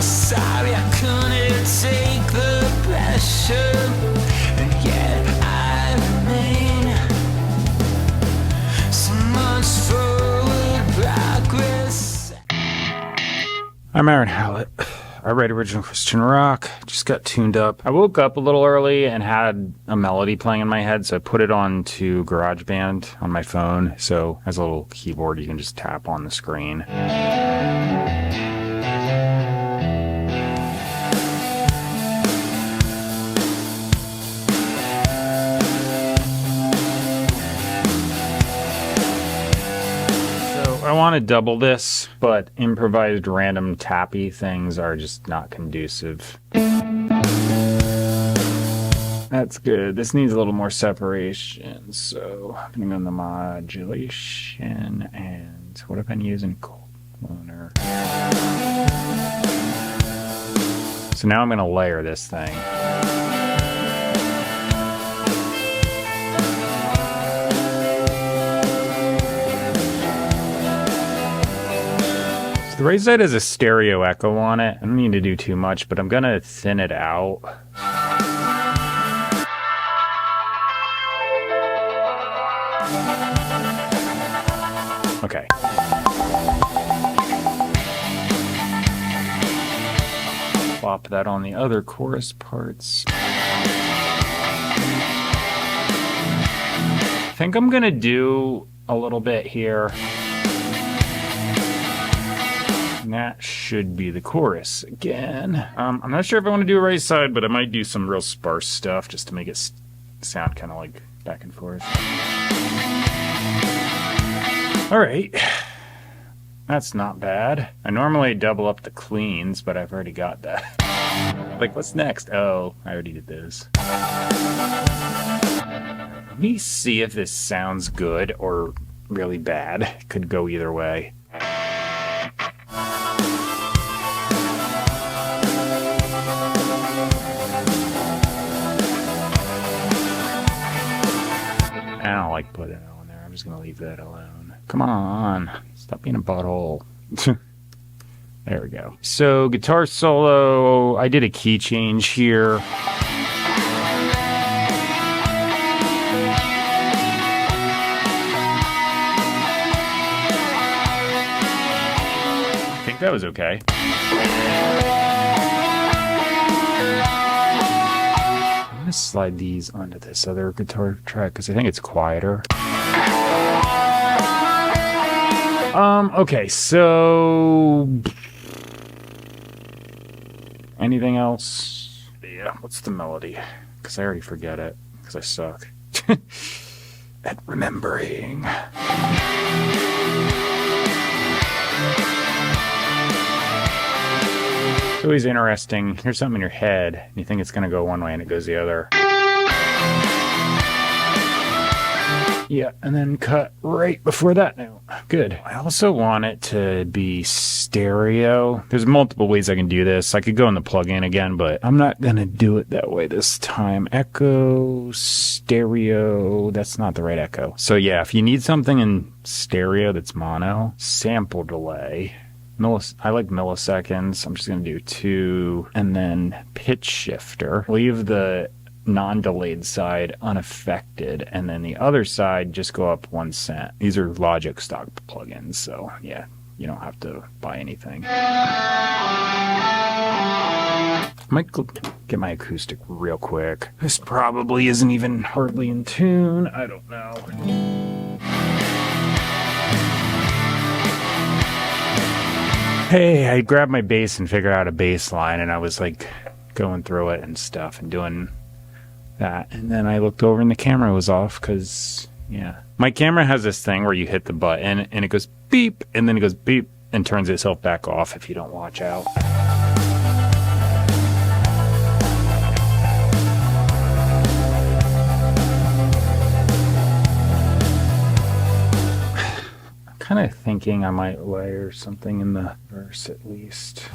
Sorry I couldn't take the pressure, and yet I remain. So much forward progress. I'm Aaron Hallett. I write original Christian rock. Just got tuned up. I woke up a little early and had a melody playing in my head, so I put it on to GarageBand on my phone. So as a little keyboard, you can just tap on the screen. I want to double this, but improvised random tappy things are just not conducive. That's good. This needs a little more separation, so I'm going to go in the modulation, and what if I'm using cloner? So now I'm going to layer this thing. The right side has a stereo echo on it. I don't need to do too much, but I'm gonna thin it out. Okay. Plop that on the other chorus parts. I think I'm gonna do a little bit here. And that should be the chorus again. I'm not sure if I want to do a right side, but I might do some real sparse stuff just to make it sound kind of like back and forth. All right. That's not bad. I normally double up the cleans, but I've already got that. Like, what's next? Oh, I already did this. Let me see if this sounds good or really bad. It could go either way. I don't like putting it on there. I'm just going to leave that alone. Come on. Stop being a butthole. There we go. So guitar solo, I did a key change here. I think that was okay. I'm going to slide these onto this other guitar track because I think it's quieter. Okay, so anything else? Yeah, what's the melody? Because I already forget it because I suck at remembering. It's always interesting. Here's something in your head, and you think it's going to go one way, and it goes the other. Yeah, and then cut right before that note. Good. I also want it to be stereo. There's multiple ways I can do this. I could go in the plugin again, but I'm not going to do it that way this time. Echo, stereo. That's not the right echo. So yeah, if you need something in stereo that's mono, sample delay. I like milliseconds. I'm just going to do 2. And then pitch shifter. Leave the non-delayed side unaffected, and then the other side just go up 1 cent. These are Logic stock plugins, so yeah, you don't have to buy anything. I might get my acoustic real quick. This probably isn't even hardly in tune. I don't know. Hey, I grabbed my bass and figured out a bass line, and I was like going through it and stuff and doing that, and then I looked over and the camera was off because, yeah. My camera has this thing where you hit the button and it goes beep, and then it goes beep and turns itself back off if you don't watch out. I'm kind of thinking I might layer something in the verse at least.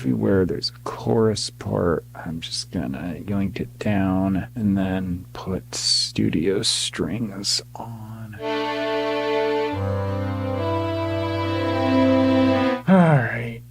everywhere there's a chorus part, I'm just gonna yoink it down and then put studio strings on. All right.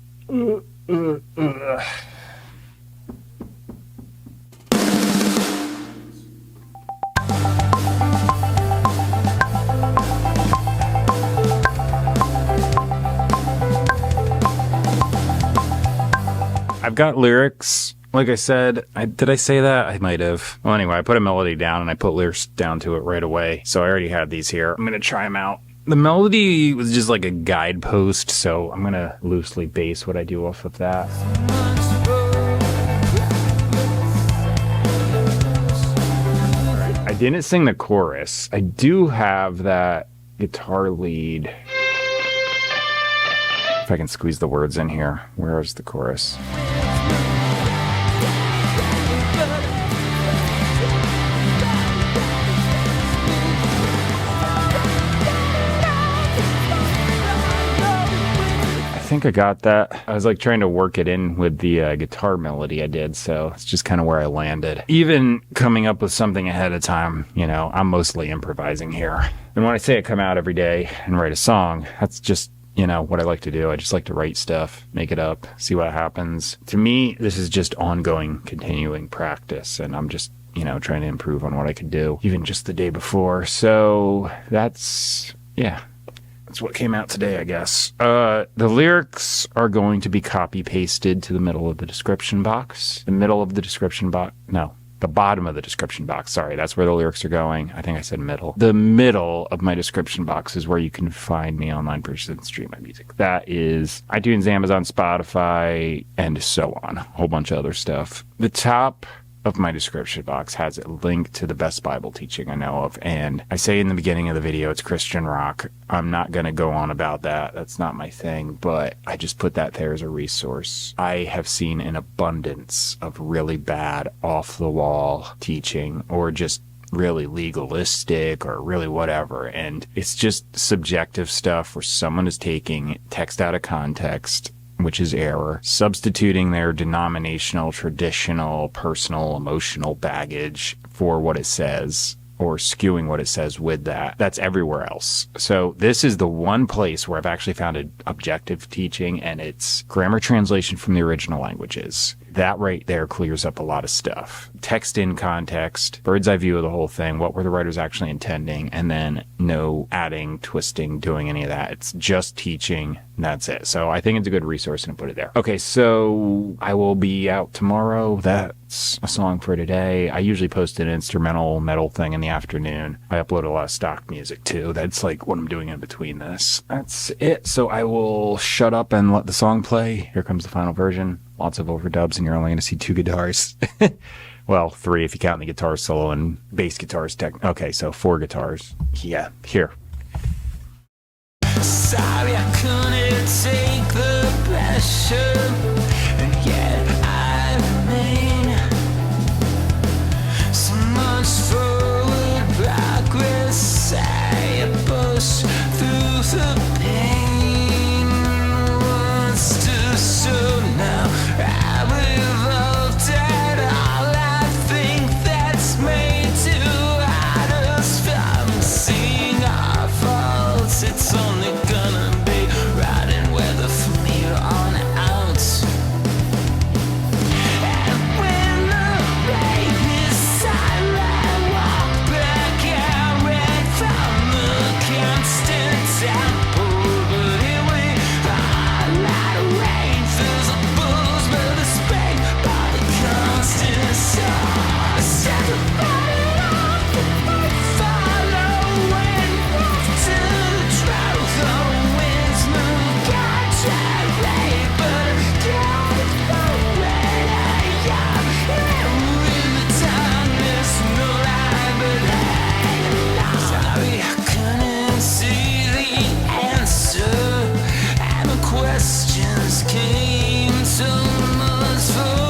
I've got lyrics. Like I said, did I say that? I might have. Well, anyway, I put a melody down and I put lyrics down to it right away. So I already had these here. I'm going to try them out. The melody was just like a guidepost, so I'm going to loosely base what I do off of that. I didn't sing the chorus. I do have that guitar lead. If I can squeeze the words in here. Where's the chorus? I think I got that. I was like trying to work it in with the guitar melody I did, so it's just kind of where I landed. Even coming up with something ahead of time, you know, I'm mostly improvising here. And when I say I come out every day and write a song, that's just, you know, what I like to do. I just like to write stuff, make it up, see what happens. To me, this is just ongoing, continuing practice, and I'm just, you know, trying to improve on what I could do, even just the day before. So that's, yeah. That's what came out today, I guess. The lyrics are going to be copy-pasted to the middle of the description box. The middle of the description box, no. The bottom of the description box. Sorry, that's where the lyrics are going. I think I said middle. The middle of my description box is where you can find me online, purchase and stream my music. That is iTunes, Amazon, Spotify, and so on. A whole bunch of other stuff. The top of my description box has a link to the best Bible teaching I know of. And I say in the beginning of the video, it's Christian rock. I'm not going to go on about that. That's not my thing, but I just put that there as a resource. I have seen an abundance of really bad off the wall teaching, or just really legalistic, or really whatever. And it's just subjective stuff where someone is taking text out of context, which is error, substituting their denominational, traditional, personal, emotional baggage for what it says, or skewing what it says with that. That's everywhere else. So this is the one place where I've actually found an objective teaching, and it's grammar translation from the original languages. That right there clears up a lot of stuff. Text in context, bird's eye view of the whole thing, what were the writers actually intending, and then no adding, twisting, doing any of that. It's just teaching, and that's it. So I think it's a good resource, and I put it there. Okay, so I will be out tomorrow. That's a song for today. I usually post an instrumental metal thing in the afternoon. I upload a lot of stock music too. That's like what I'm doing in between this. That's it. So I will shut up and let the song play. Here comes the final version. Lots of overdubs, and you're only going to see 2 guitars. Well, 3 if you count the guitar solo and bass guitars. Okay, so 4 guitars. Yeah, here. Sorry, I couldn't take the pressure, and yet I remain. So much forward progress, I push through the pain. Wants to show now, I've evolved at all. I think that's made to hide us from seeing our faults. It's only gonna be riding weather from here on out. And when the rain is silent, walk back out right from the constant downpour. But here we are, light rain fills the pools, but the spring by the constant source. Everybody off the boat, follow and walk to the truth. The winds move contrary, but God is already young. And in the darkness, no light but hanging on. Sorry, I couldn't see the answer, and the questions came so much for